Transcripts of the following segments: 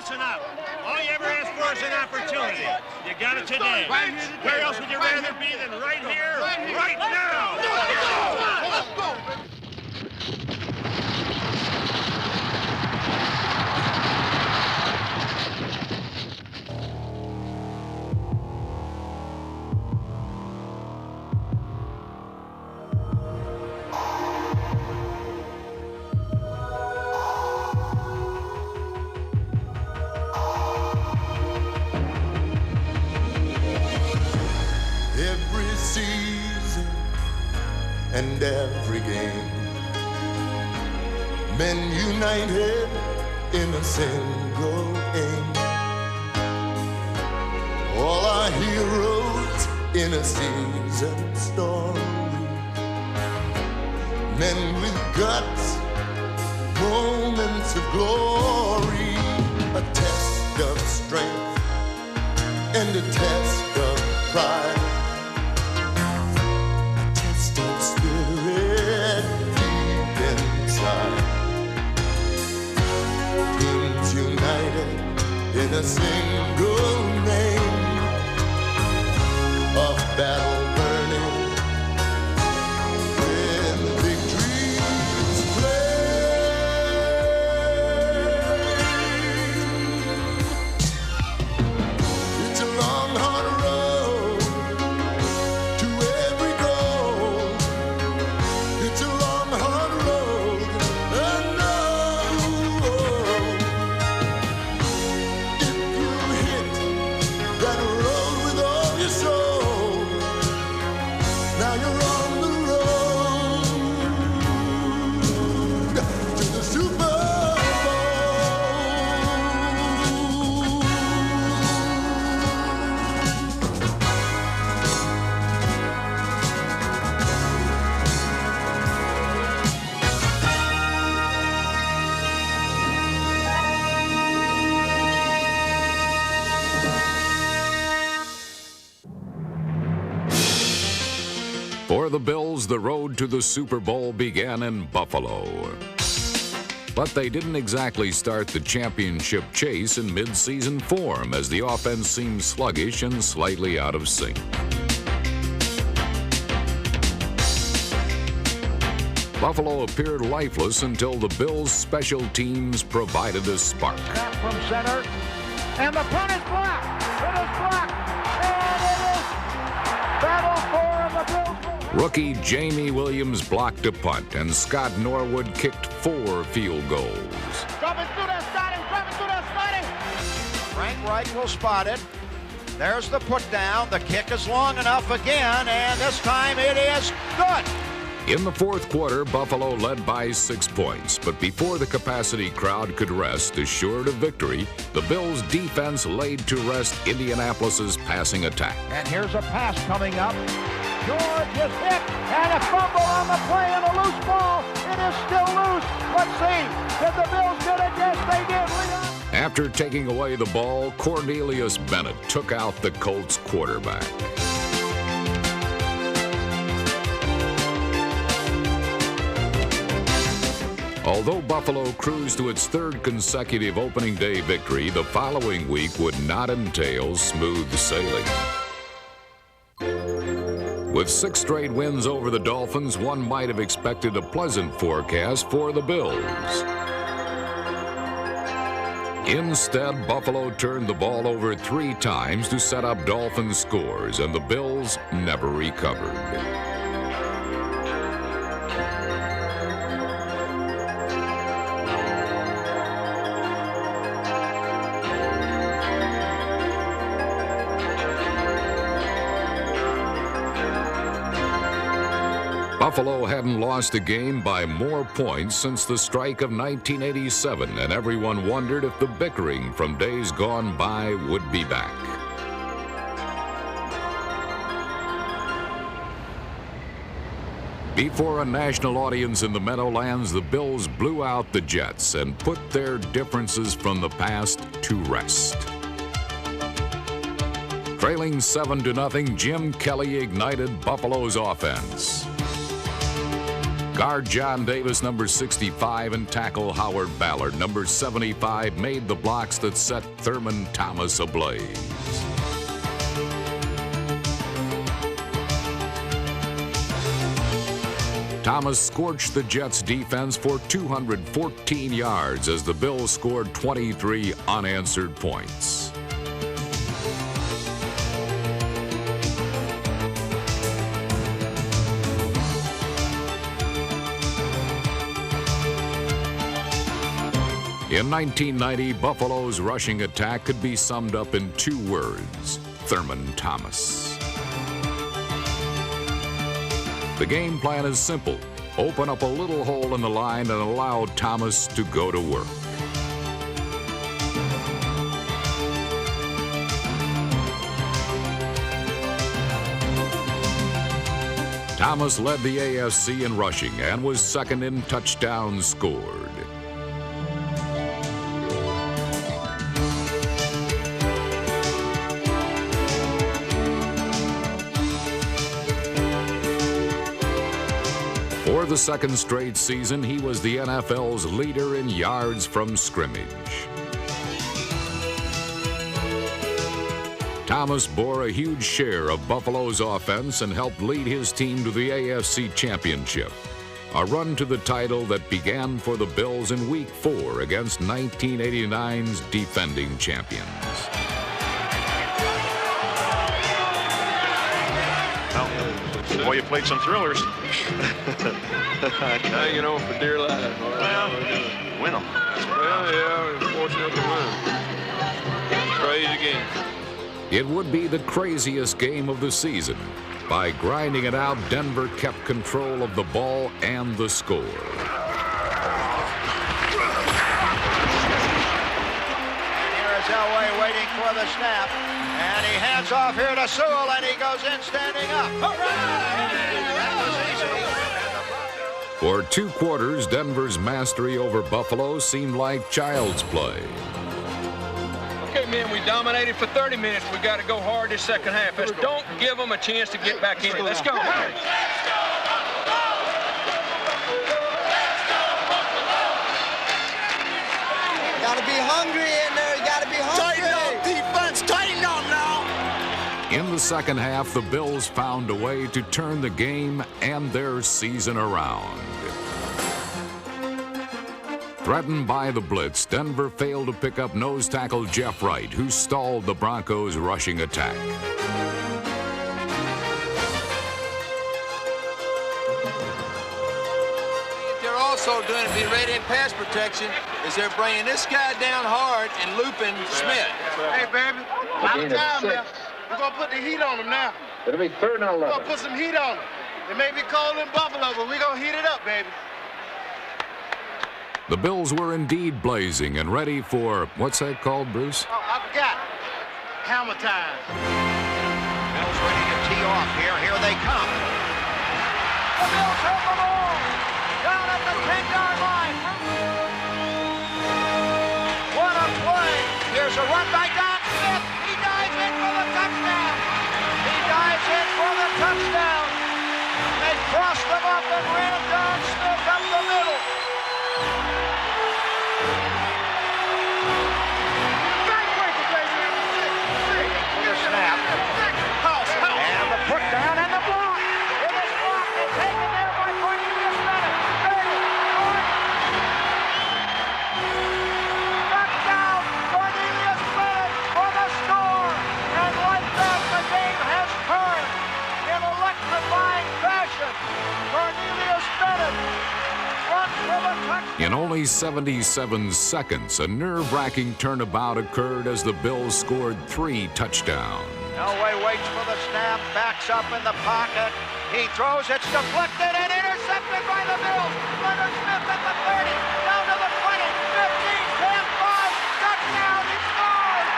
listen up. All you ever ask for is an opportunity. You got it today. Where else would you rather be than right here, right now? Let's go! Every season and every game, men united in a single aim. All our heroes in a seasoned story, men with guts, moments of glory, a test of strength and a test of pride. Spirit deep inside, teams united in a single name, of battle burning when victories flame. It's a long, hard road to every goal. It's a long, hard road, and no. If you hit that road with all your soul, now you're on the road to the Super Bowl. For the Bills, the road to the Super Bowl began in Buffalo. But they didn't exactly start the championship chase in mid-season form, as the offense seemed sluggish and slightly out of sync. Buffalo appeared lifeless until the Bills' special teams provided a spark. Snap from center, and the punt is blocked. It is blocked, and it is battle for the Bills. Rookie Jamie Williams blocked a punt, and Scott Norwood kicked 4 field goals. Dropping through that starting, Frank Reich will spot it. There's the put down. The kick is long enough again, and this time it is good. In the fourth quarter, Buffalo led by 6 points, but before the capacity crowd could rest assured of victory, the Bills' defense laid to rest Indianapolis's passing attack. And here's a pass coming up. George is hit, and a fumble on the play, and a loose ball. It is still loose. Let's see. Did the Bills get it? Yes, they did. Leon. After taking away the ball, Cornelius Bennett took out the Colts quarterback. Although Buffalo cruised to its 3rd consecutive opening day victory, the following week would not entail smooth sailing. With 6 straight wins over the Dolphins, one might have expected a pleasant forecast for the Bills. Instead, Buffalo turned the ball over 3 times to set up Dolphins scores, and the Bills never recovered. Buffalo hadn't lost a game by more points since the strike of 1987, and everyone wondered if the bickering from days gone by would be back. Before a national audience in the Meadowlands, the Bills blew out the Jets and put their differences from the past to rest. Trailing 7-0, Jim Kelly ignited Buffalo's offense. Guard John Davis, number 65, and tackle Howard Ballard, number 75, made the blocks that set Thurman Thomas ablaze. Thomas scorched the Jets' defense for 214 yards as the Bills scored 23 unanswered points. In 1990, Buffalo's rushing attack could be summed up in 2 words: Thurman Thomas. The game plan is simple. Open up a little hole in the line and allow Thomas to go to work. Thomas led the AFC in rushing and was second in touchdowns scored. For the second straight season, he was the NFL's leader in yards from scrimmage. Thomas bore a huge share of Buffalo's offense and helped lead his team to the AFC Championship, a run to the title that began for the Bills in Week 4 against 1989's defending champions. Well, you played some thrillers. Hanging on for dear life. Well, win them. Well, yeah, we're fortunate to win. Crazy game. It would be the craziest game of the season. By grinding it out, Denver kept control of the ball and the score. And here is Elway waiting for the snap. And he hands off here to Sewell, and he goes in standing up. That was easy. For 2 quarters, Denver's mastery over Buffalo seemed like child's play. Okay, man, we dominated for 30 minutes. We got to go hard this second half. Let's don't give them a chance to get back in it. Let's go. Got to be hungry in there. You got to be hungry. Tighten up, defense. Tighten up now. In the second half, the Bills found a way to turn the game and their season around. Threatened by the blitz, Denver failed to pick up nose tackle Jeff Wright, who stalled the Broncos' rushing attack. They're also doing to be ready in pass protection is they're bringing this guy down hard and looping Smith. Hey, baby, out of time now. We're going to put the heat on them now. It'll be 3rd and 11. We're going to put some heat on them. It may be cold in Buffalo, but we're going to heat it up, baby. The Bills were indeed blazing and ready for, what's that called, Bruce? Oh, I forgot. Hammer time. Bills ready to tee off here. Here they come. The Bills have the ball down at the 10-yard line. What a play. Here's a run by Don Smith. He dives in for the touchdown. He dives in for the touchdown. They crossed him up and ran Don Smith up the middle. And the put down and the block. It is blocked and taken there by Cornelius Bennett. Touchdown, Cornelius Bennett for the score. And like that, the game has turned in electrifying fashion. Cornelius Bennett runs for the touchdown. In only 77 seconds, a nerve-wracking turnabout occurred as the Bills scored 3 touchdowns. Elway waits for the snap, backs up in the pocket. He throws, it's deflected and intercepted by the Bills. Leonard Smith at the 30, down to the 20, 15, 10, 5, touchdown, he scores!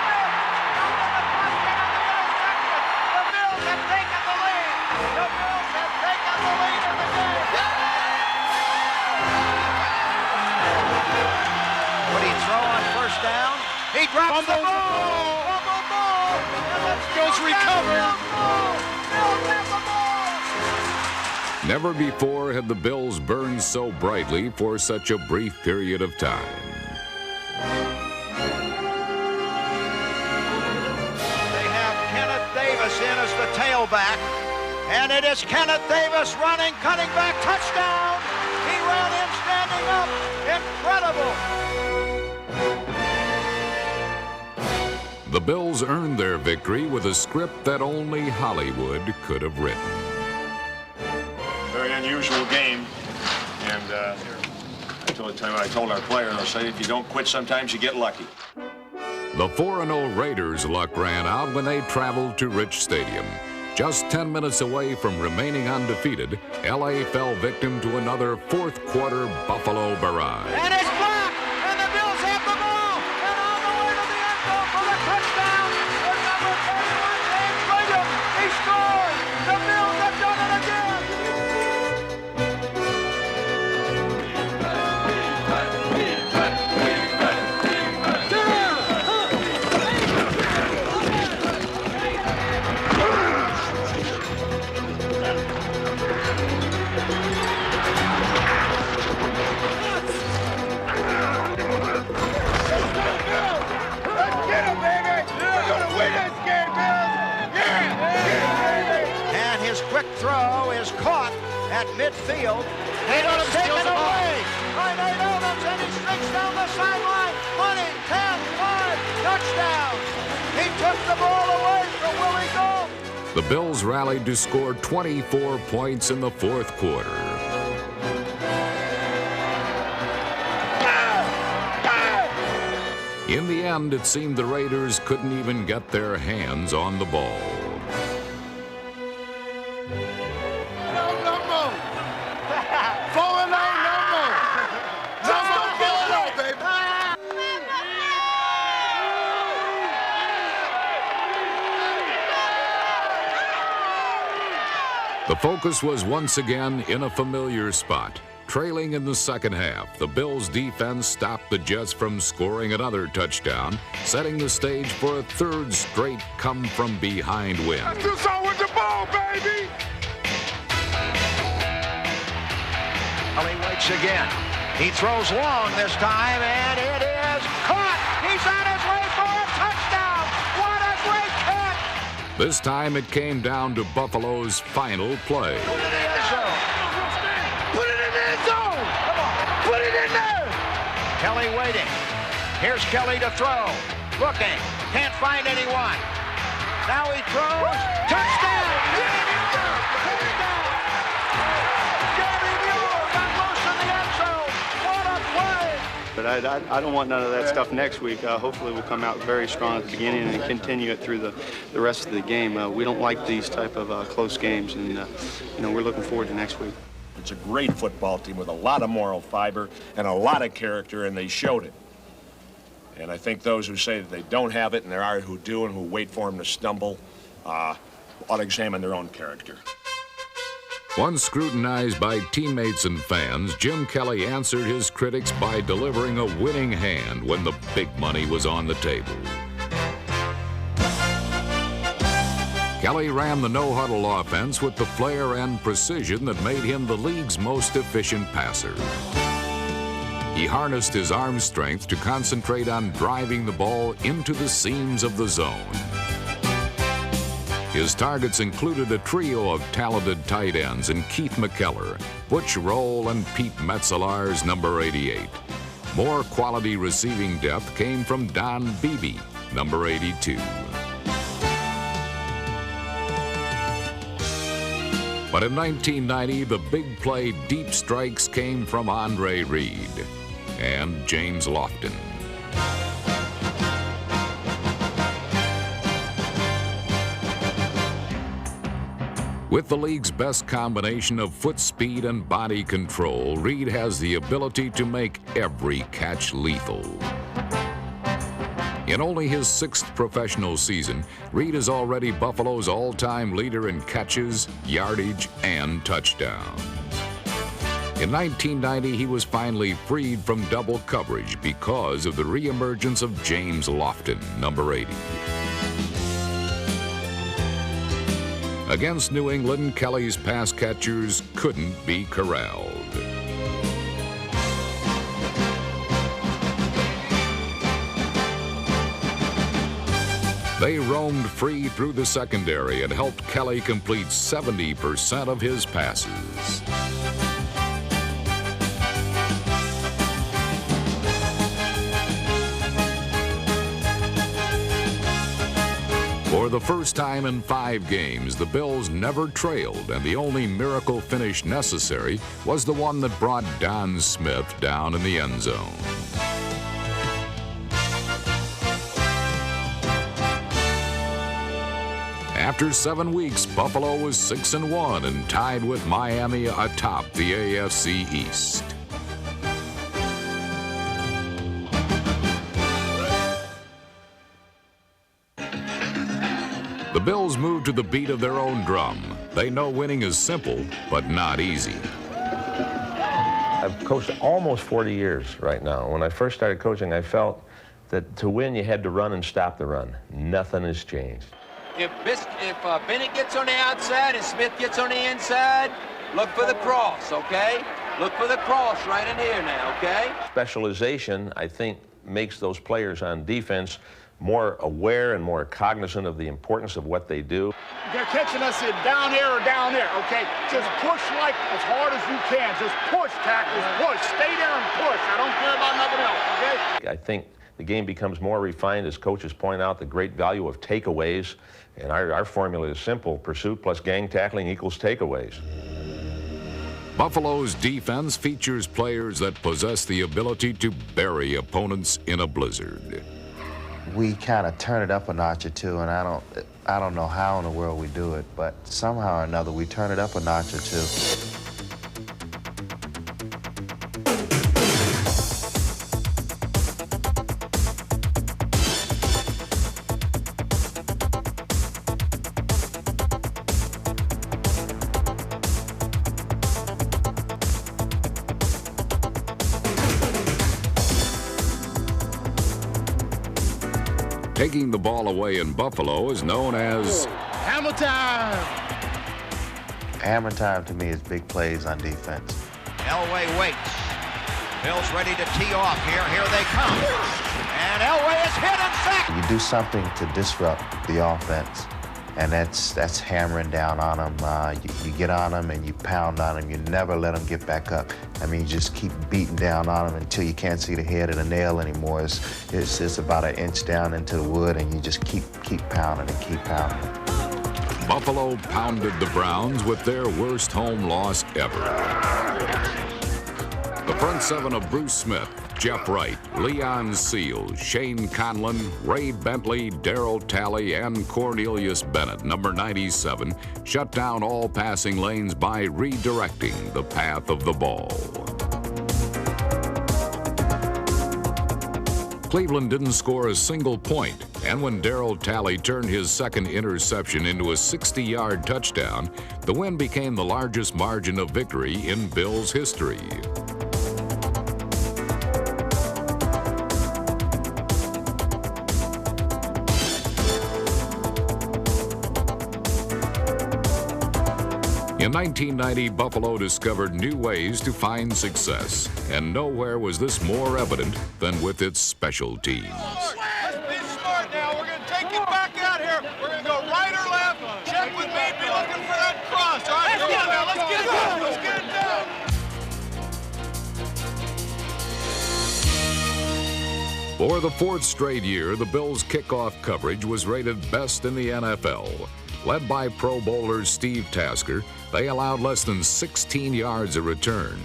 Leonard Smith down to the 20 and the interception. The Bills have taken the lead. The Bills have taken the lead in the game. Would he throw on first down? He drops the ball! Goes recover. Never before had the Bills burned so brightly for such a brief period of time. They have Kenneth Davis in as the tailback. And it is Kenneth Davis running, cutting back, touchdown. He ran in standing up. Incredible. The Bills earned their victory with a script that only Hollywood could have written. Very unusual game. And I told our players, I said, if you don't quit, sometimes you get lucky. The 4-0 Raiders' luck ran out when they traveled to Rich Stadium. Just 10 minutes away from remaining undefeated, L.A. fell victim to another fourth-quarter Buffalo barrage. And it's blocked, and the Bills have the ball, and on the way to the end zone for the touchdown is number 31, James Williams. He scored. The Bills have done it again. Quick throw is caught at midfield. It is taken away by Nate Adams, and he streaks down the sideline. 20, 10, 5, touchdown. He took the ball away from Willie Gold. The Bills rallied to score 24 points in the fourth quarter. In the end, it seemed the Raiders couldn't even get their hands on the ball. The focus was once again in a familiar spot. Trailing in the second half, the Bills' defense stopped the Jets from scoring another touchdown, setting the stage for a third straight come-from-behind win. Let's do something with the ball, baby! He waits again. He throws long this time, and it is caught. He's on his way for a touchdown. What a great catch! This time it came down to Buffalo's final play. Go to the end zone. Put it in the end zone. Come on, put it in there. Kelly waiting. Here's Kelly to throw. Looking, can't find anyone. Now he throws. Touchdown! But I don't want none of that stuff next week. Hopefully we'll come out very strong at the beginning and continue it through the rest of the game. We don't like these type of close games, and we're looking forward to next week. It's a great football team with a lot of moral fiber and a lot of character, and they showed it. And I think those who say that they don't have it, and there are who do and who wait for them to stumble, ought to examine their own character. Once scrutinized by teammates and fans, Jim Kelly answered his critics by delivering a winning hand when the big money was on the table. Kelly ran the no-huddle offense with the flair and precision that made him the league's most efficient passer. He harnessed his arm strength to concentrate on driving the ball into the seams of the zone. His targets included a trio of talented tight ends in Keith McKellar, Butch Roll, and Pete Metzelar's number 88. More quality receiving depth came from Don Beebe, number 82. But in 1990, the big play deep strikes came from Andre Reed and James Lofton. With the league's best combination of foot speed and body control, Reed has the ability to make every catch lethal. In only his 6th professional season, Reed is already Buffalo's all-time leader in catches, yardage, and touchdowns. In 1990, he was finally freed from double coverage because of the reemergence of James Lofton, number 80. Against New England, Kelly's pass catchers couldn't be corralled. They roamed free through the secondary and helped Kelly complete 70% of his passes. For the first time in 5 games, the Bills never trailed, and the only miracle finish necessary was the one that brought Don Smith down in the end zone. After 7 weeks, Buffalo was 6-1 and tied with Miami atop the AFC East. The Bills moved to the beat of their own drum. They know winning is simple, but not easy. I've coached almost 40 years right now. When I first started coaching, I felt that to win, you had to run and stop the run. Nothing has changed. If Bennett gets on the outside and Smith gets on the inside, look for the cross, okay? Look for the cross right in here now, okay? Specialization, I think, makes those players on defense more aware and more cognizant of the importance of what they do. They're catching us down there or down there, okay? Just push like as hard as you can. Just push, tackles, push. Stay there and push. I don't care about nothing else, okay? I think the game becomes more refined as coaches point out the great value of takeaways. And our formula is simple. Pursuit plus gang tackling equals takeaways. Buffalo's defense features players that possess the ability to bury opponents in a blizzard. We kind of turn it up a notch or two, and I don't know how in the world we do it, but somehow or another we turn it up a notch or two. Taking the ball away in Buffalo is known as hammer time. Hammer time to me is big plays on defense. Elway waits. Bill's ready to tee off here. Here they come. And Elway is hit and sacked. You do something to disrupt the offense, and that's hammering down on them. You get on them and you pound on them. You never let them get back up. I mean, you just keep beating down on them until you can't see the head of the nail anymore. It's about an inch down into the wood, and you just keep pounding and keep pounding. Buffalo pounded the Browns with their worst home loss ever. The front seven of Bruce Smith, Jeff Wright, Leon Seals, Shane Conlon, Ray Bentley, Darryl Talley, and Cornelius Bennett, number 97, shut down all passing lanes by redirecting the path of the ball. Cleveland didn't score a single point, and when Darryl Talley turned his second interception into a 60-yard touchdown, the win became the largest margin of victory in Bills history. In 1990, Buffalo discovered new ways to find success, and nowhere was this more evident than with its special teams. Let's be smart now. We're going to take it back out here. We're going to go right or left. Check with me. Be looking for that cross. All right, let's get it down. Let's get it down. Let's get it down. For the 4th straight year, the Bills' kickoff coverage was rated best in the NFL. Led by Pro Bowler Steve Tasker, they allowed less than 16 yards a return.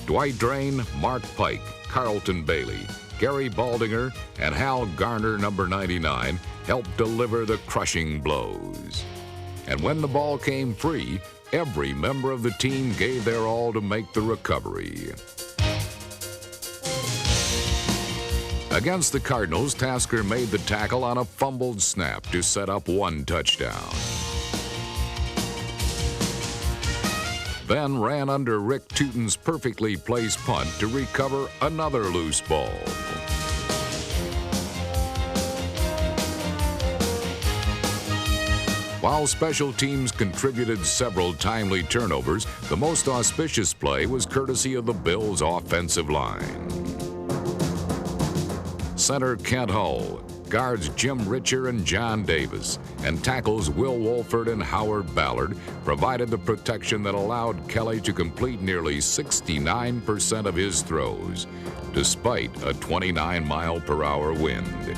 Dwight Drain, Mark Pike, Carlton Bailey, Gary Baldinger, and Hal Garner, number 99, helped deliver the crushing blows. And when the ball came free, every member of the team gave their all to make the recovery. Against the Cardinals, Tasker made the tackle on a fumbled snap to set up one touchdown. Then ran under Rick Tootin's perfectly placed punt to recover another loose ball. While special teams contributed several timely turnovers, the most auspicious play was courtesy of the Bills' offensive line. Center Kent Hull, guards Jim Richer and John Davis, and tackles Will Wolford and Howard Ballard provided the protection that allowed Kelly to complete nearly 69% of his throws, despite a 29-mile-per-hour wind.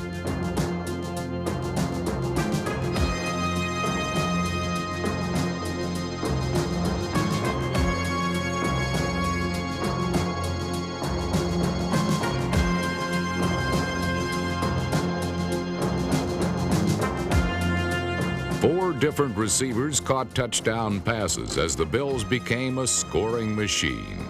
4 different receivers caught touchdown passes as the Bills became a scoring machine.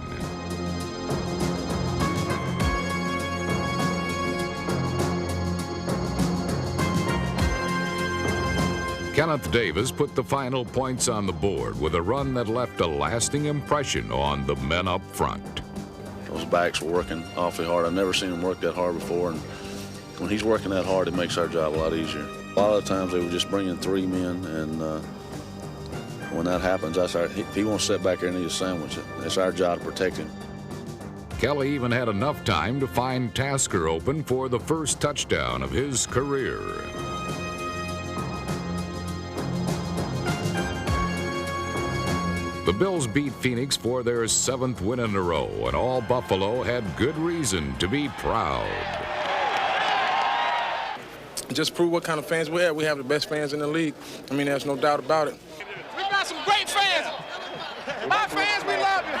Kenneth Davis put the final points on the board with a run that left a lasting impression on the men up front. Those backs were working awfully hard. I've never seen them work that hard before, and when he's working that hard, it makes our job a lot easier. A lot of the times they were just bringing 3 men, and when that happens, if he wants to sit back there and eat a sandwich, it's our job to protect him. Kelly even had enough time to find Tasker open for the first touchdown of his career. The Bills beat Phoenix for their 7th win in a row, and all Buffalo had good reason to be proud. Just prove what kind of fans we have. We have the best fans in the league. I mean, there's no doubt about it. We got some great fans. My fans, we love you.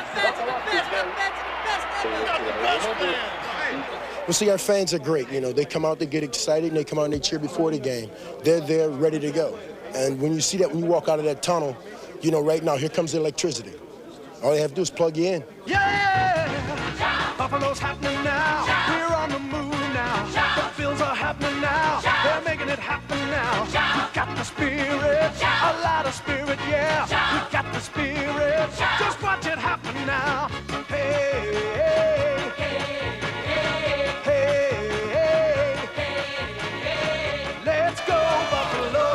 Well, see, our fans are great. You know, they come out, they get excited, and they come out and they cheer before the game. They're there, ready to go. And when you see that, when you walk out of that tunnel, you know, right now, here comes the electricity. All they have to do is plug you in. Yeah! Buffalo's happening now. We're on the move now. The Bills are happening now. They're making it happen now. We got the spirit, a lot of spirit, yeah. We got the spirit. Just watch it happen now. Hey, hey, hey, hey, hey. Let's go, Buffalo.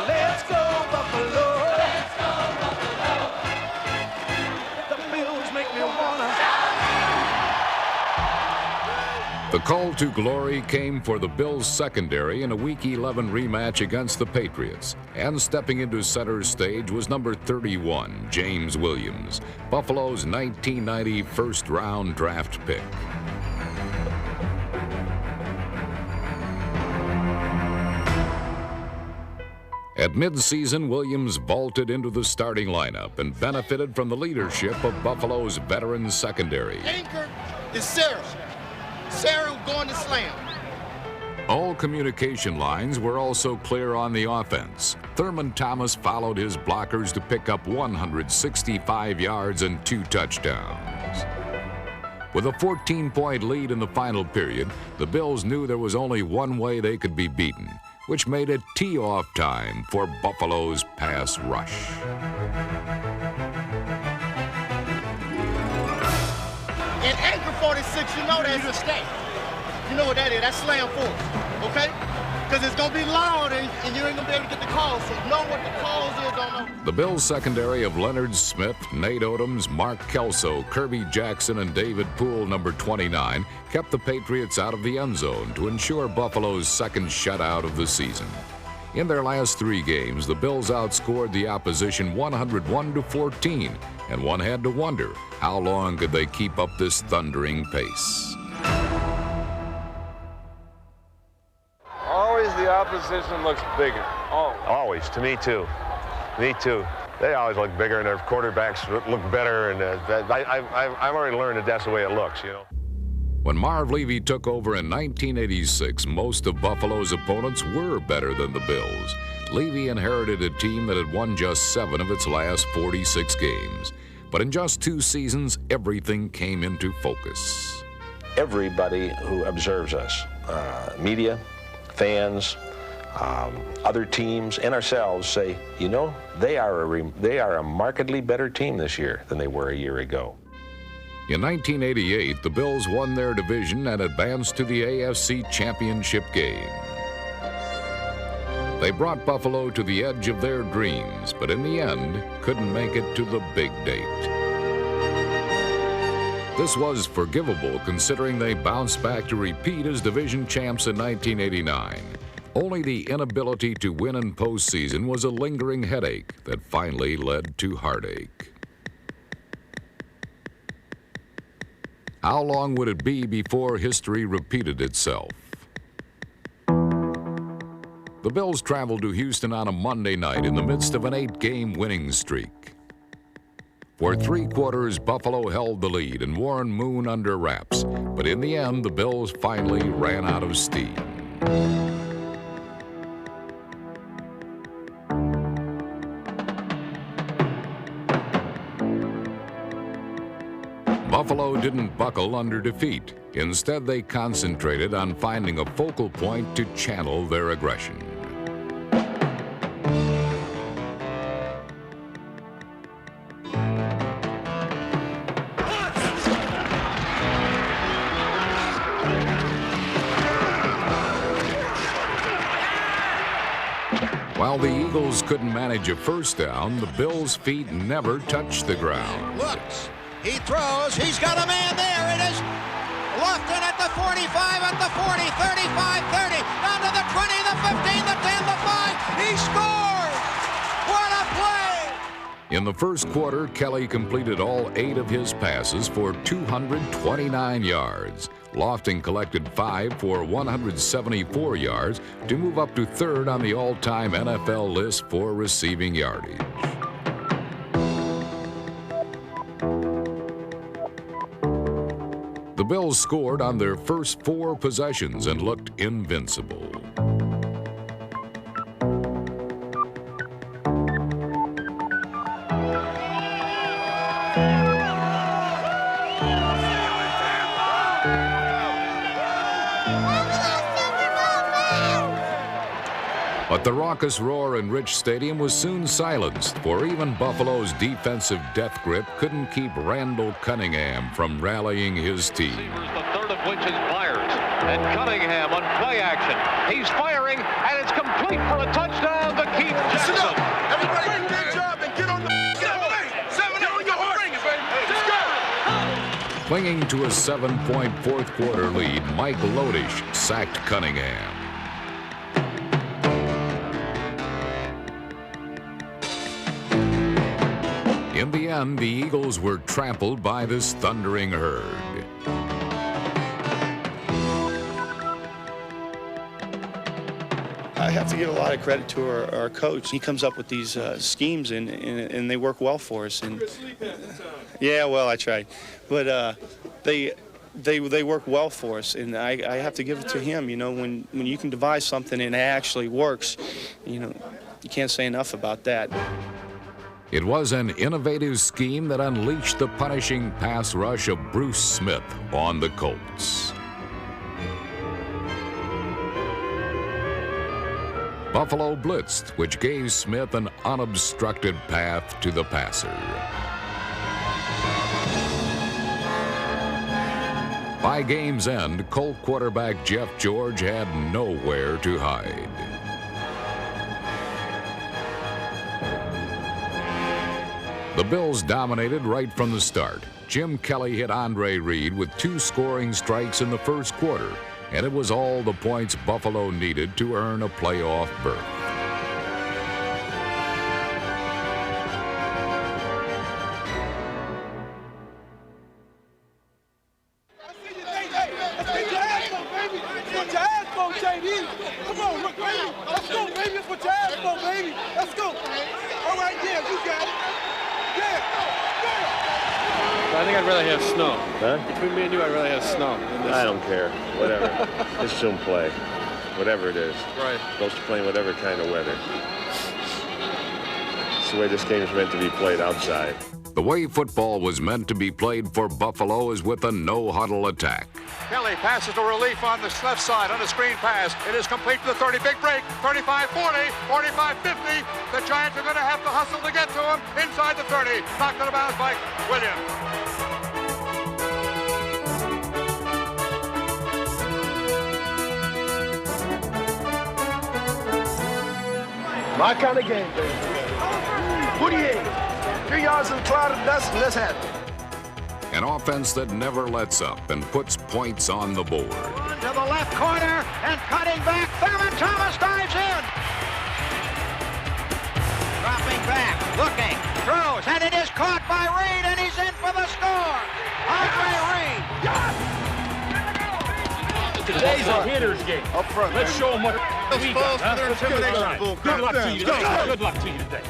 Let's go, Buffalo. Let's go, Buffalo. The Bills make me wanna. The call to glory came for the Bills secondary in a Week 11 rematch against the Patriots. And stepping into center stage was number 31, James Williams, Buffalo's 1990 first-round draft pick. At midseason, Williams vaulted into the starting lineup and benefited from the leadership of Buffalo's veteran secondary. Anchor is Sarah. Sarah going to slam. All communication lines were also clear on the offense. Thurman Thomas followed his blockers to pick up 165 yards and 2 touchdowns. With a 14-point lead in the final period, the Bills knew there was only one way they could be beaten, which made it tee-off time for Buffalo's pass rush. In Anchor 46, you know that's a stay. You know what that is? That's slam force, okay? Because it's going to be loud and you ain't going to be able to get the calls. So know what the calls is on them. The Bills secondary of Leonard Smith, Nate Odoms, Mark Kelso, Kirby Jackson, and David Poole, number 29, kept the Patriots out of the end zone to ensure Buffalo's second shutout of the season. In their last 3 games, the Bills outscored the opposition 101-14, and one had to wonder, how long could they keep up this thundering pace? Always the opposition looks bigger. Always, to me too. Me too. They always look bigger, and their quarterbacks look better, and I've already learned that that's the way it looks, you know. When Marv Levy took over in 1986, most of Buffalo's opponents were better than the Bills. Levy inherited a team that had won just 7 of its last 46 games. But in just 2 seasons, everything came into focus. Everybody who observes us, media, fans, other teams, and ourselves say, you know, they are a markedly better team this year than they were a year ago. In 1988, the Bills won their division and advanced to the AFC Championship game. They brought Buffalo to the edge of their dreams, but in the end, couldn't make it to the big date. This was forgivable considering they bounced back to repeat as division champs in 1989. Only the inability to win in postseason was a lingering headache that finally led to heartache. How long would it be before history repeated itself? The Bills traveled to Houston on a Monday night in the midst of an 8-game winning streak. For 3 quarters, Buffalo held the lead and Warren Moon under wraps, but in the end, the Bills finally ran out of steam. Buffalo didn't buckle under defeat. Instead, they concentrated on finding a focal point to channel their aggression. While the Eagles couldn't manage a first down, the Bills' feet never touched the ground. Looks, he throws, he's got a man there. It is Lofton at the 45, at the 40, 35, 30, down to the 20, the 15, the 10, the 5. He scores! What a play! In the first quarter, Kelly completed all 8 of his passes for 229 yards. Lofton collected 5 for 174 yards to move up to 3rd on the all-time NFL list for receiving yardage. The Bills scored on their first 4 possessions and looked invincible. But the raucous roar in Rich Stadium was soon silenced, for even Buffalo's defensive death grip couldn't keep Randall Cunningham from rallying his team. The third of which is Myers. And Cunningham on play action. He's firing, and it's complete for a touchdown to Keith Jackson. Listen up. Everybody do their job and get on the 7-8. 7-8 on your horse. Let's go. Clinging to a 7-point fourth quarter lead, Mike Lodish sacked Cunningham. In the end, the Eagles were trampled by this thundering herd. I have to give a lot of credit to our coach. He comes up with these schemes, and they work well for us. And yeah, well, I tried, but they work well for us, and I have to give it to him. You know, when you can devise something and it actually works, you know, you can't say enough about that. It was an innovative scheme that unleashed the punishing pass rush of Bruce Smith on the Colts. Buffalo blitzed, which gave Smith an unobstructed path to the passer. By game's end, Colt quarterback Jeff George had nowhere to hide. The Bills dominated right from the start. Jim Kelly hit Andre Reed with 2 scoring strikes in the first quarter, and it was all the points Buffalo needed to earn a playoff berth. I think I'd rather have snow. Huh? Between me and you, I'd rather have snow. I don't care. Whatever. Let's soon play. Whatever it is. Right. Supposed to play in whatever kind of weather. It's the way this game is meant to be played outside. The way football was meant to be played for Buffalo is with a no-huddle attack. Kelly passes to relief on the left side on a screen pass. It is complete to the 30. Big break. 35-40, 45-50. The Giants are going to have to hustle to get to him inside the 30. Knocked out of bounds by Williams. My kind of game, baby. 48. 3 yards in the cloud of dust, and let's have it. An offense that never lets up and puts points on the board. To the left corner and cutting back. Thurman Thomas dives in. Dropping back, looking, throws, and it is caught by Reed, and he's in for the score. Andre Reed. Today's a hitter's game. Up front. Let's show them what we got. Good luck to you today. Good luck to you today.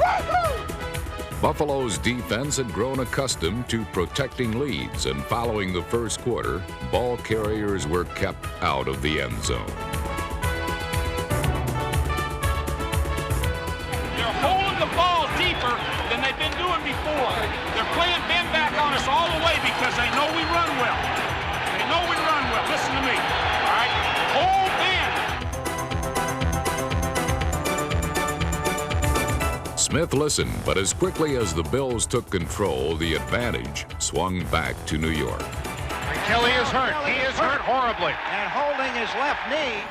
Buffalo's defense had grown accustomed to protecting leads, and following the first quarter, ball carriers were kept out of the end zone. They're holding the ball deeper than they've been doing before. They're playing bend back on us all the way because they know we run well. They know we run well. Listen to me. All right? Hold bend. Smith listened, but as quickly as the Bills took control, the advantage swung back to New York. Kelly is hurt. He is hurt horribly. And holding his left knee.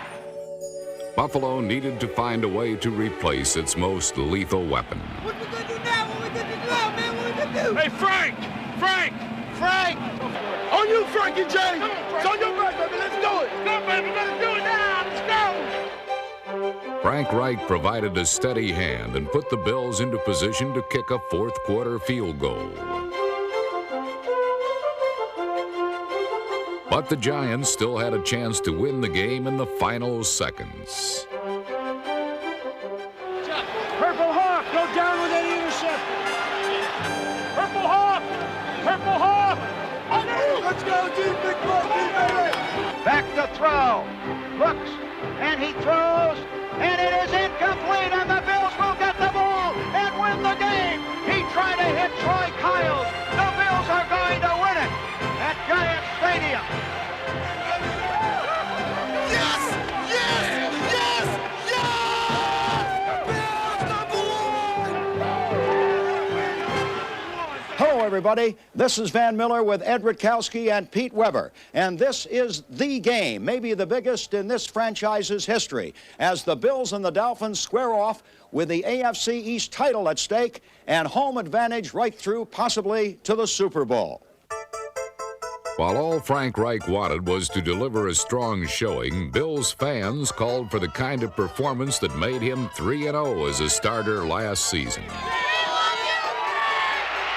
Buffalo needed to find a way to replace its most lethal weapon. What we gonna do now? What we gonna do now, man? What we gonna do? Hey, Frank! Frank! Frank! On you, Frankie J. It's on your back, baby. Let's do it. Come, baby. Let's do it now. Let's go. Frank Reich provided a steady hand and put the Bills into position to kick a fourth-quarter field goal. But the Giants still had a chance to win the game in the final seconds. Purple Hawk, go down with any interception. Purple Hawk! Purple Hawk! Let's go, deep, big ball, baby. Back to throw. Looks, and he throws, and it is incomplete, and the Bills will get the ball and win the game. He tried to hit Troy Kyles. The Bills are going to win it at Giant Stadium. Yes! Yes! Yes! Yes! Hello, everybody. This is Van Miller with Ed Rutkowski and Pete Weber. And this is the game, maybe the biggest in this franchise's history, as the Bills and the Dolphins square off with the AFC East title at stake and home advantage right through, possibly, to the Super Bowl. While all Frank Reich wanted was to deliver a strong showing, Bills fans called for the kind of performance that made him 3-0 as a starter last season.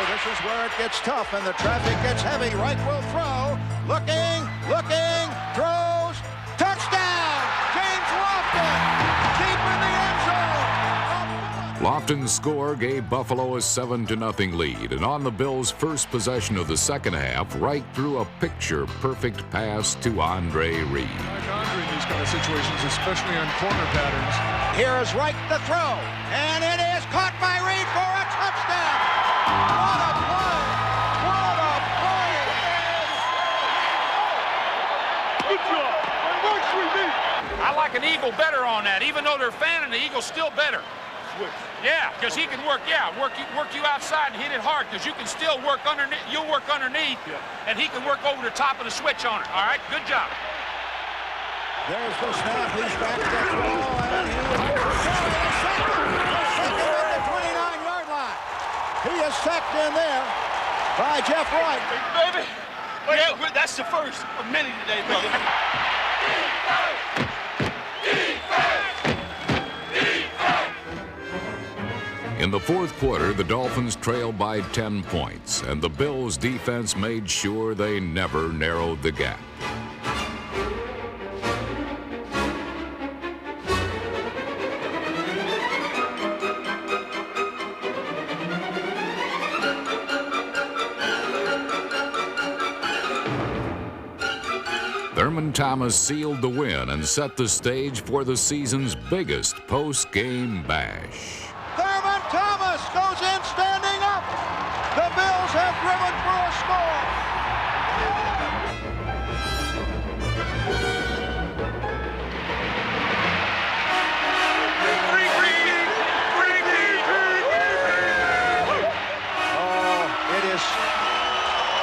This is where it gets tough and the traffic gets heavy. Reich will throw. Looking, throws. Touchdown! James Lofton! Deep in the end zone! Lofton's score gave Buffalo a 7-0 lead, and on the Bills' first possession of the second half, Reich threw a picture-perfect pass to Andre Reed. Andre in these kind of situations, especially on corner patterns. Here is Reich to throw, and it is caught by Reed for a touchdown! What a play! What a play! Good job. I like an Eagle better on that. Even though they're fanning, the Eagle's still better. Yeah, because he can work you outside and hit it hard, because you can still work underneath. You'll work underneath, and he can work over the top of the switch on it. All right, good job. There's the snap. He's back to throw, and he is second at the 29-yard line. He is sacked in there by Jeff Wright. Baby, yeah, that's the first of many today, brother. In the fourth quarter, the Dolphins trailed by 10 points, and the Bills' defense made sure they never narrowed the gap. Thurman Thomas sealed the win and set the stage for the season's biggest post-game bash. Thurman Thomas goes in standing up. The Bills have driven for a score. Oh, it is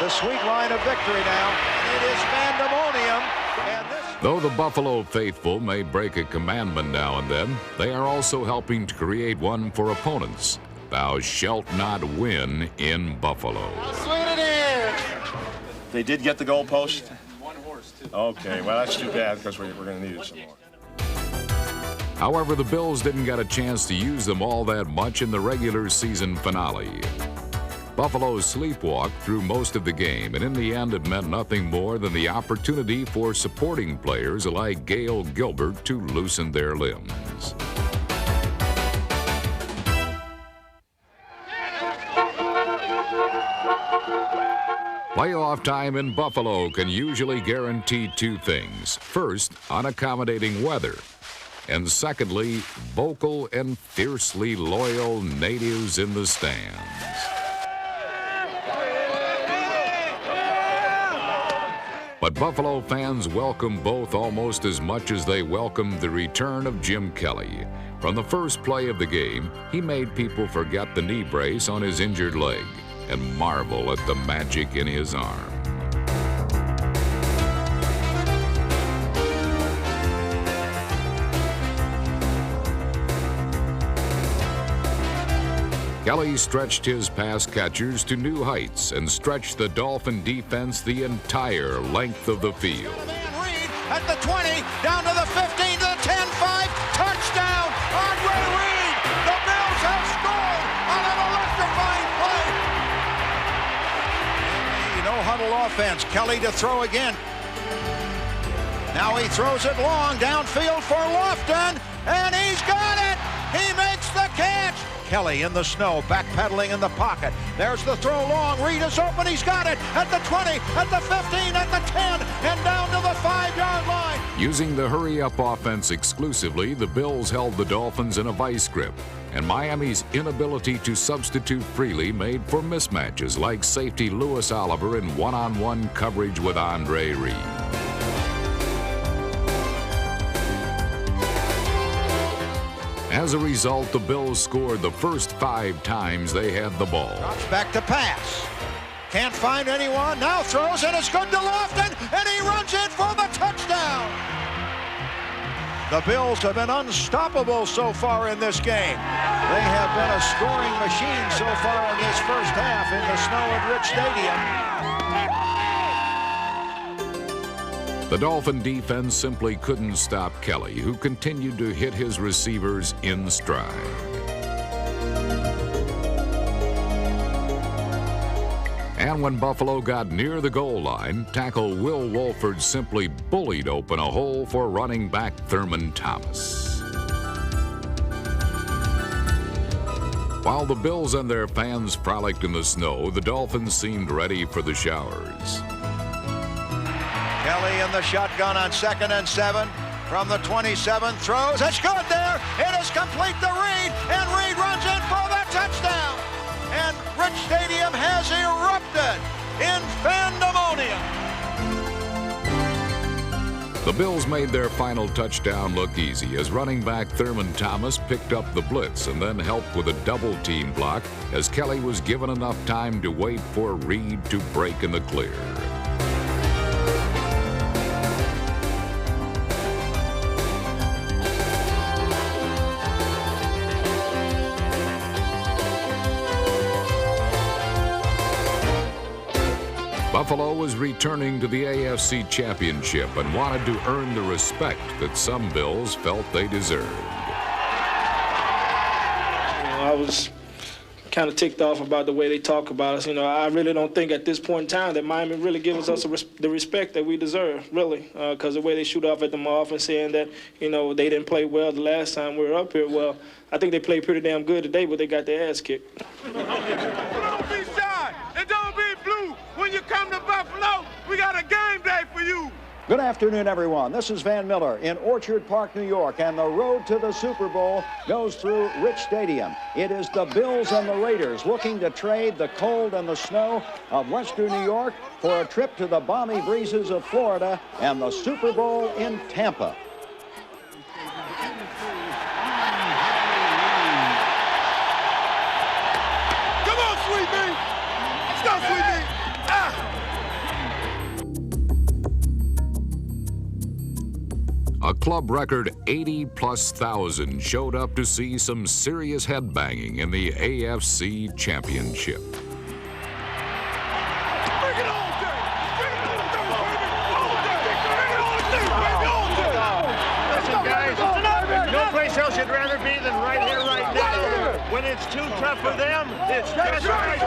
the sweet line of victory now. It is pandemonium, and this Though the Buffalo faithful may break a commandment now and then, they are also helping to create one for opponents. Thou shalt not win in Buffalo. Swing it in. They did get the goalpost? One horse, too. Okay, well, that's too bad because we're going to need it some more. However, the Bills didn't get a chance to use them all that much in the regular season finale. Buffalo sleepwalked through most of the game, and in the end it meant nothing more than the opportunity for supporting players like Gail Gilbert to loosen their limbs. Playoff time in Buffalo can usually guarantee two things. First, unaccommodating weather. And secondly, vocal and fiercely loyal natives in the stands. But Buffalo fans welcome both almost as much as they welcomed the return of Jim Kelly. From the first play of the game, he made people forget the knee brace on his injured leg and marvel at the magic in his arm. Kelly stretched his pass catchers to new heights and stretched the Dolphin defense the entire length of the field. Reed at the 20, down to the 15, to the 10-5, touchdown, Andre Reed. The Bills have scored on an electrifying play. No-huddle offense, Kelly to throw again. Now he throws it long, downfield for Lofton, and he's got it. He makes the catch. Kelly in the snow, backpedaling in the pocket. There's the throw long. Reed is open. He's got it at the 20, at the 15, at the 10, and down to the 5-yard line. Using the hurry-up offense exclusively, the Bills held the Dolphins in a vice grip, and Miami's inability to substitute freely made for mismatches like safety Louis Oliver in one-on-one coverage with Andre Reed. As a result, the Bills scored the first 5 times they had the ball. Drops back to pass. Can't find anyone. Now throws, and it's good to Lofton, and he runs in for the touchdown. The Bills have been unstoppable so far in this game. They have been a scoring machine so far in this first half in the snow at Rich Stadium. The Dolphin defense simply couldn't stop Kelly, who continued to hit his receivers in stride. And when Buffalo got near the goal line, tackle Will Wolford simply bullied open a hole for running back Thurman Thomas. While the Bills and their fans frolicked in the snow, the Dolphins seemed ready for the showers. Kelly in the shotgun on 2nd and 7. From the 27, throws. It's good there. It is complete to Reed, and Reed runs in for the touchdown. And Rich Stadium has erupted in fandemonium. The Bills made their final touchdown look easy as running back Thurman Thomas picked up the blitz and then helped with a double-team block as Kelly was given enough time to wait for Reed to break in the clear. Buffalo was returning to the AFC Championship and wanted to earn the respect that some Bills felt they deserved. I was kind of ticked off about the way they talk about us. I really don't think at this point in time that Miami really gives us the respect that we deserve, really, because the way they shoot off at them off and saying that, they didn't play well the last time we were up here. Well, I think they played pretty damn good today, but they got their ass kicked. Don't be shy and don't be blue. When you come to Buffalo, we got a game day for you. Good afternoon, everyone. This is Van Miller in Orchard Park, New York, and the road to the Super Bowl goes through Rich Stadium. It is the Bills and the Raiders looking to trade the cold and the snow of Western New York for a trip to the balmy breezes of Florida and the Super Bowl in Tampa. Come on, Sweet Bee. Let's go, Sweet Bee. A club record 80,000+ showed up to see some serious headbanging in the AFC Championship. Listen, guys, no place else you'd rather be than right here, right now. When it's too tough for them, it's just right.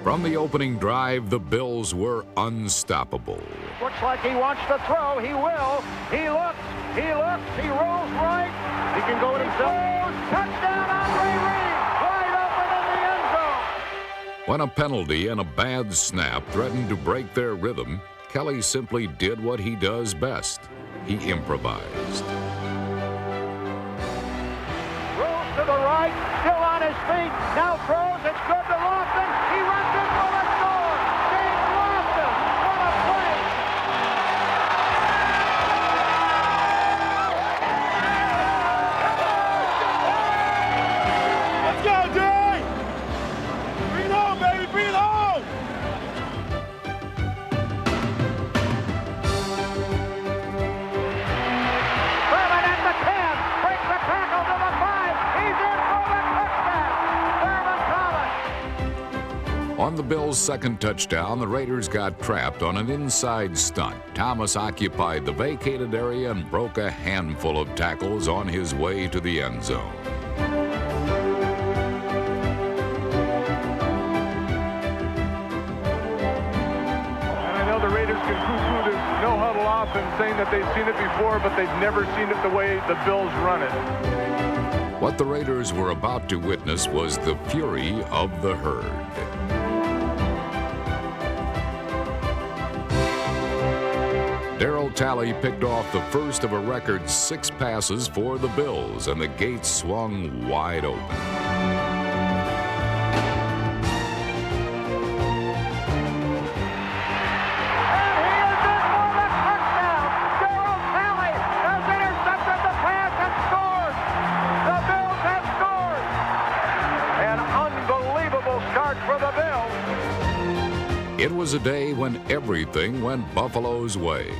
From the opening drive, the Bills were unstoppable. Looks like he wants to throw. He will. He looks. He looks. He rolls right. He can go it himself. Touchdown, Andre Reed. Wide open in the end zone. When a penalty and a bad snap threatened to break their rhythm, Kelly simply did what he does best. He improvised. Rolls to the right. Still on his feet. Now throws. It's good to Lofton. He runs in for the score. James Lofton. What a play. Let's go, Jay! Bring it on, baby, bring it on! Furman at the 10. Breaks the tackle to the 5. He's in for the touchdown. Thurman Thomas. On the Bills' second touchdown, the Raiders got trapped on an inside stunt. Thomas occupied the vacated area and broke a handful of tackles on his way to the end zone. And I know the Raiders can poo-poo this no-huddle offense, saying that they've seen it before, but they've never seen it the way the Bills run it. What the Raiders were about to witness was the fury of the herd. Darryl Talley picked off the first of a record 6 passes for the Bills, and the gates swung wide open. It was a day when everything went Buffalo's way.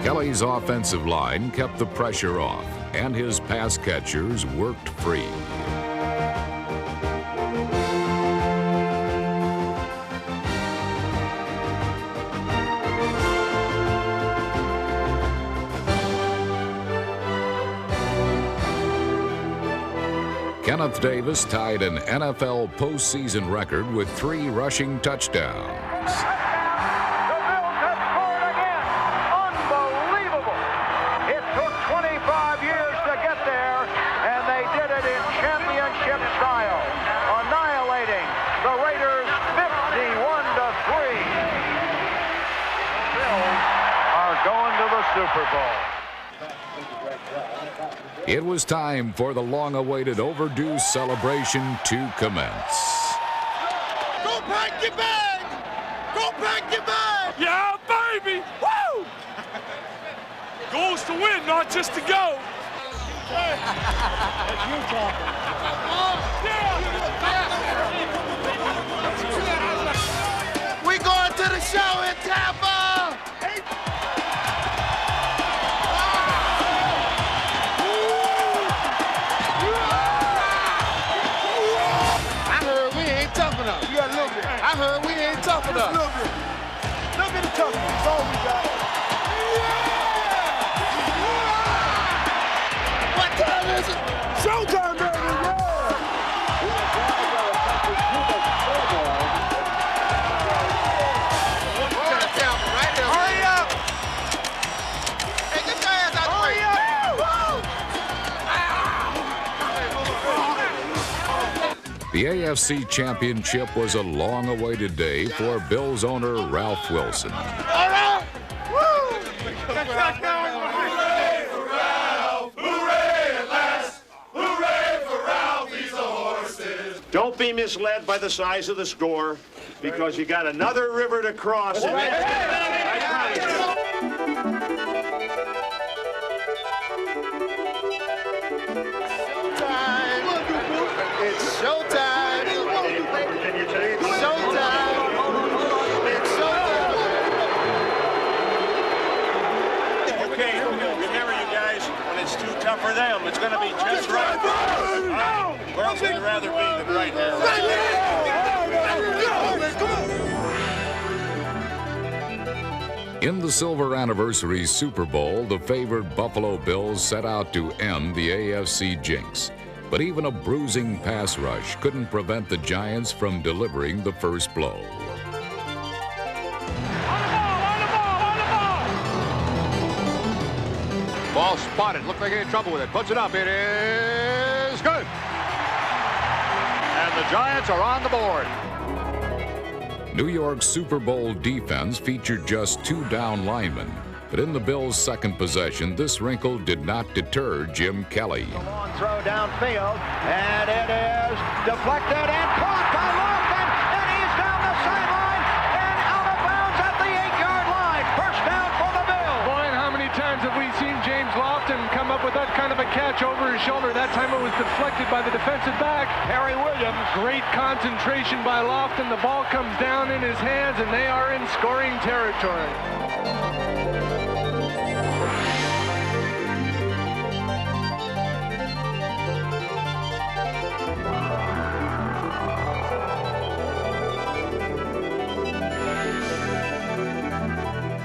Kelly's offensive line kept the pressure off, and his pass catchers worked free. Kenneth Davis tied an NFL postseason record with 3 rushing touchdowns. The Bills have scored again. Unbelievable. It took 25 years to get there, and they did it in championship style, annihilating the Raiders 51-3. The Bills are going to the Super Bowl. It was time for the long-awaited overdue celebration to commence. Go pack your bag! Go pack your bag! Yeah, baby! Woo! Goals to win, not just to go. That's you talking. We going to the show in Tampa! I heard we ain't tough enough. Just a little bit. A little bit of toughness. That's all we got. Yeah! What time is it? Showtime, baby, Hurry up! Hey, get your ass out the way. The AFC Championship was a long-awaited day for Bills owner Ralph Wilson. All right! Woo! Hooray for Ralph! Hooray at last! Hooray for Ralph! He's a horses! Don't be misled by the size of the score. because you got another river to cross. I promise you. It's showtime. It's showtime. It's showtime. Okay, remember you guys, when it's too tough for them, it's going to be just right. Where else would you rather be than right here? In the Silver Anniversary Super Bowl, the favored Buffalo Bills set out to end the AFC jinx. But even a bruising pass rush couldn't prevent the Giants from delivering the first blow. Ball spotted. Looked like he had trouble with it. Puts it up. It is good. And the Giants are on the board. New York's Super Bowl defense featured just 2 down linemen. But in the Bills' second possession, this wrinkle did not deter Jim Kelly. A long throw downfield, and it is deflected and caught by Lofton, and he's down the sideline and out of bounds at the 8-yard line. First down for the Bills. Boy, and how many times have we seen James Lofton come up with that kind of a catch over his shoulder? That time it was deflected by the defensive back, Harry Williams. Great concentration by Lofton. The ball comes down in his hands, and they are in scoring territory.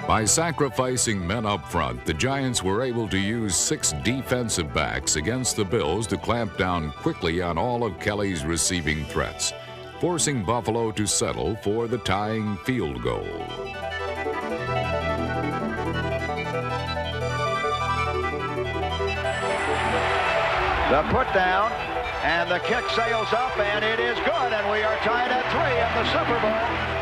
By sacrificing men up front, the Giants were able to use 6 defensive backs against the Bills to clamp down quickly on all of Kelly's receiving threats, forcing Buffalo to settle for the tying field goal. The put down, and the kick sails up, and it is good, and we are tied at 3 in the Super Bowl.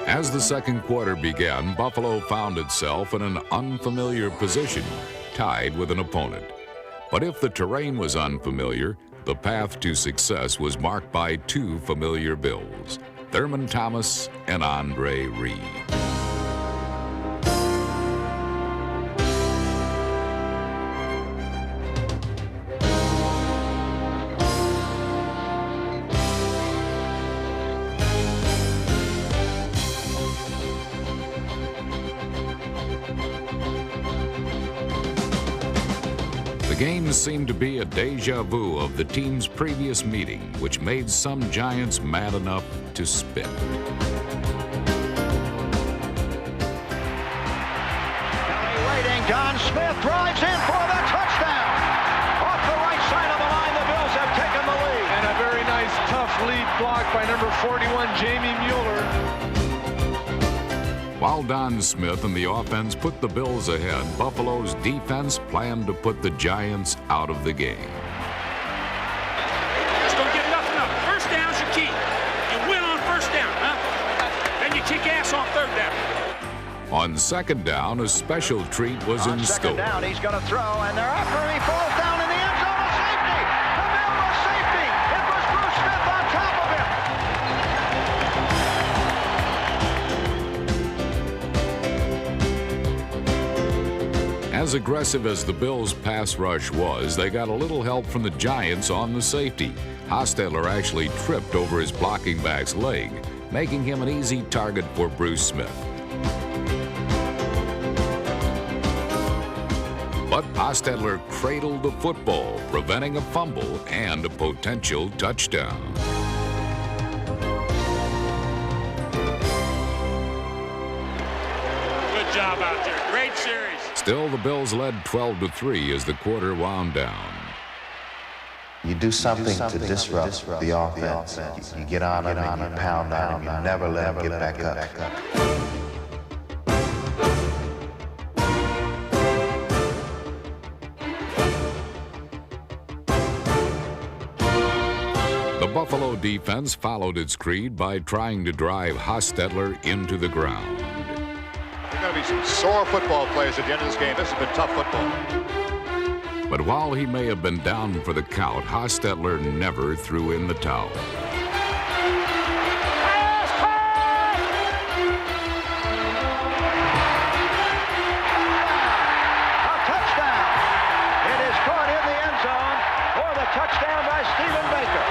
As the second quarter began, Buffalo found itself in an unfamiliar position, tied with an opponent. But if the terrain was unfamiliar, the path to success was marked by 2 familiar Bills, Thurman Thomas and Andre Reed. The game seemed to be a deja vu of the team's previous meeting, which made some Giants mad enough to spit. Kelly waiting. John Smith drives in for the touchdown. Off the right side of the line, the Bills have taken the lead. And a very nice, tough lead block by number 41, Jamie Mueller. While Don Smith and the offense put the Bills ahead, Buffalo's defense planned to put the Giants out of the game. Just don't give nothing up. First down's your key. You win on first down, huh? Then you kick ass on third down. On second down, a special treat was in Second scope. down, he's going to throw, and they're after him. He falls down in the end zone. A safety. The Bill was safety. It was Bruce Smith on top of him. As aggressive as the Bills' pass rush was, they got a little help from the Giants on the safety. Hostetler actually tripped over his blocking back's leg, making him an easy target for Bruce Smith. But Hostetler cradled the football, preventing a fumble and a potential touchdown. Good job out there. Great series. Still, the Bills led 12-3 as the quarter wound down. You do something to disrupt the offense. You get on them and you pound on them. You never let them get back up. The Buffalo defense followed its creed by trying to drive Hostetler into the ground. There are going to be some sore football players at the end of this game. This has been tough football. But while he may have been down for the count, Hostetler never threw in the towel. Touchdown by Stephen Baker.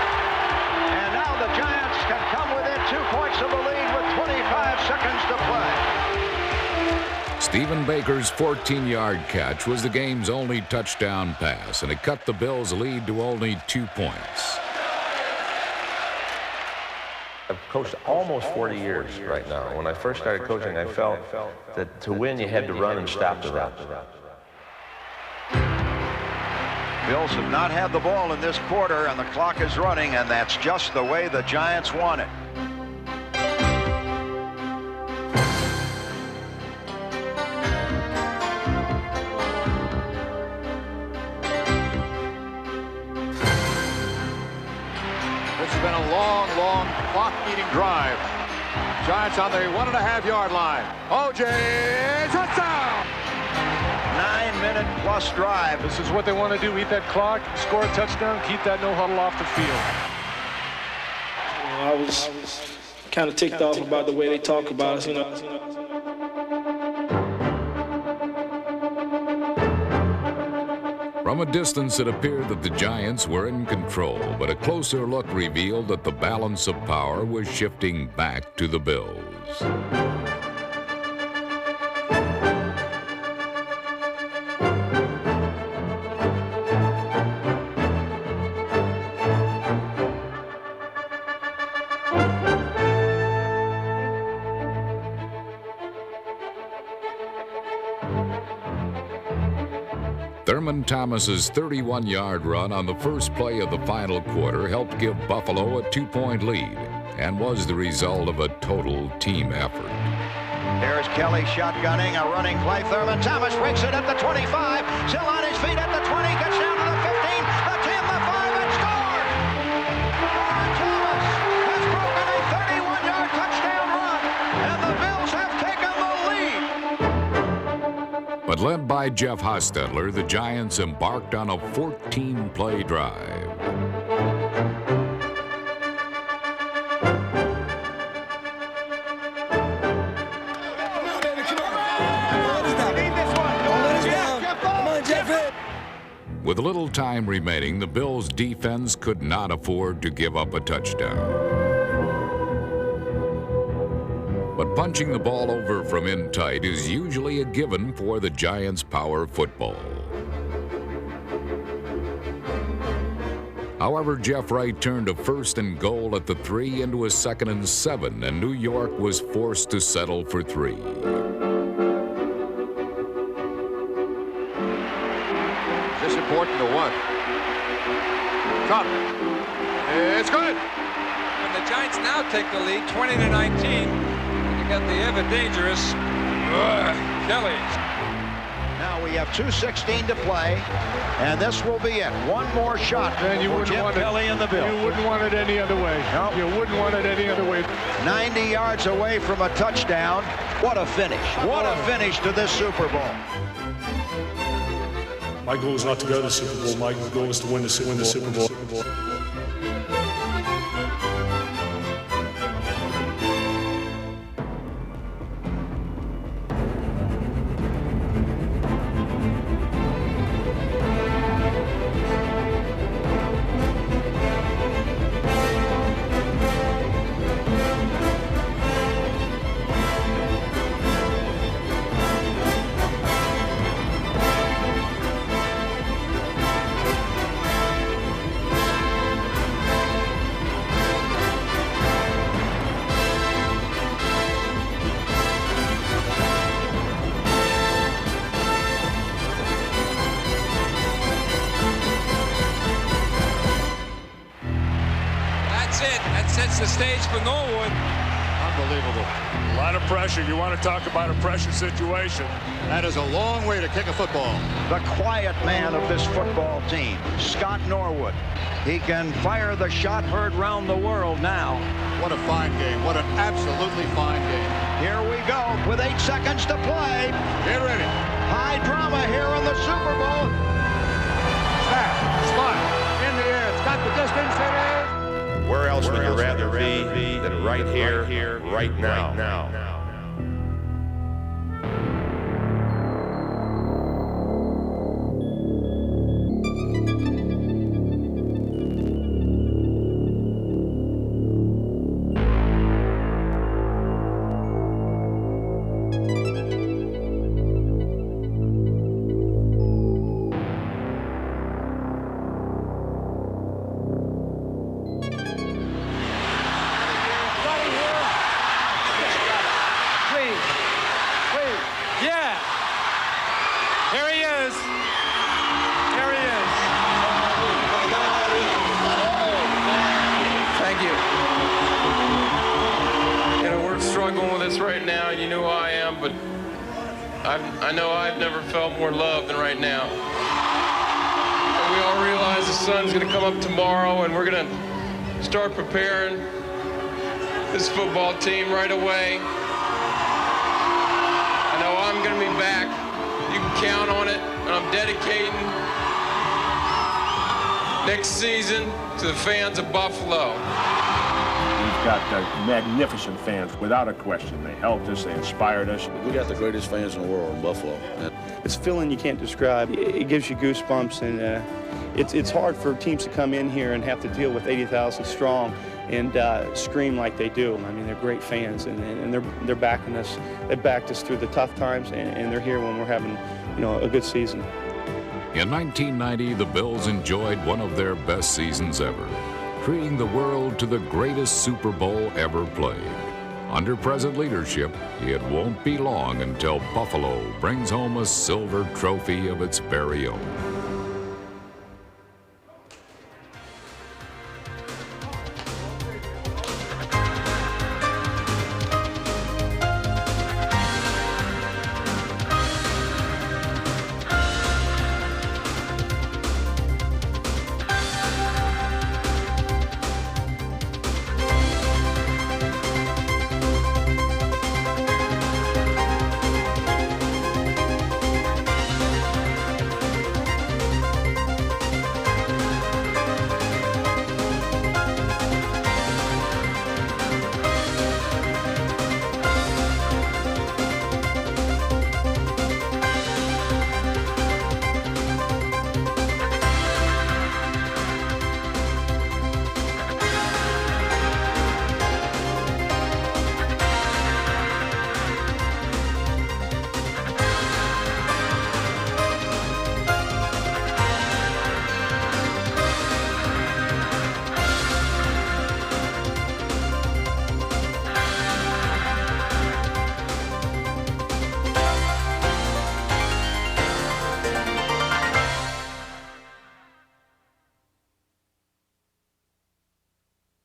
And now the Giants can come within 2 points of the lead with 25 seconds to play. Stephen Baker's 14-yard catch was the game's only touchdown pass, and it cut the Bills' lead to only 2 points. I've coached almost 40 years right now. When I first started coaching, I felt that to win, you had to run and stop the run. Bills have not had the ball in this quarter, and the clock is running, and that's just the way the Giants want it. This has been a long, long clock-eating drive. Giants on the 1.5-yard line. O.J. touchdown! 9-minute plus drive. This is what they want to do. Eat that clock, score a touchdown, keep that no huddle off the field. I was kind of ticked off about the way they talk about us, From a distance, it appeared that the Giants were in control, but a closer look revealed that the balance of power was shifting back to the Bills. Thurman Thomas's 31-yard run on the first play of the final quarter helped give Buffalo a 2-point lead and was the result of a total team effort. There's Kelly shotgunning a running play. Thurman Thomas breaks it at the 25, still on his feet at the 20, gets down to the 15, the 10, the 5, and scored! Thurman Thomas has broken a 31-yard touchdown run, and the Bills have taken the lead. But led by Jeff Hostetler, the Giants embarked on a 14-play drive. With little time remaining, the Bills' defense could not afford to give up a touchdown. But punching the ball over from in tight is usually a given for the Giants' power football. However, Jeff Wright turned a 1st and goal at the 3 into a 2nd and 7, and New York was forced to settle for 3. Is this important to what? Top. It's good. And the Giants now take the lead 20-19. You got the ever dangerous Kelly. Now we have 2:16 to play, and this will be it. One more shot for Jim Kelly and the Bills. You wouldn't want it any other way. Nope. You wouldn't want it any other way. 90 yards away from a touchdown. What a finish. What a finish to this Super Bowl. My goal is not to go to the Super Bowl. My goal is to win the Super Bowl. Sets the stage for Norwood. Unbelievable. A lot of pressure. You want to talk about a pressure situation. That is a long way to kick a football. The quiet man of this football team, Scott Norwood. He can fire the shot heard round the world now. What a fine game. What an absolutely fine game. Here we go with 8 seconds to play. Get ready. High drama here in the Super Bowl. spot. In the air. It's got the distance. It is. Where else would you rather be than right here, right now? Right now, you know who I am, but I know I've never felt more love than right now. And we all realize the sun's going to come up tomorrow, and we're going to start preparing this football team right away. I know I'm going to be back. You can count on it, and I'm dedicating next season to the fans of Buffalo. We've got magnificent fans, without a question. They helped us, they inspired us. We got the greatest fans in the world in Buffalo. It's a feeling you can't describe. It gives you goosebumps, and it's hard for teams to come in here and have to deal with 80,000 strong and scream like they do. I mean, they're great fans, and they're backing us. They backed us through the tough times, and they're here when we're having, a good season. In 1990, the Bills enjoyed one of their best seasons ever, treating the world to the greatest Super Bowl ever played. Under present leadership, it won't be long until Buffalo brings home a silver trophy of its very own.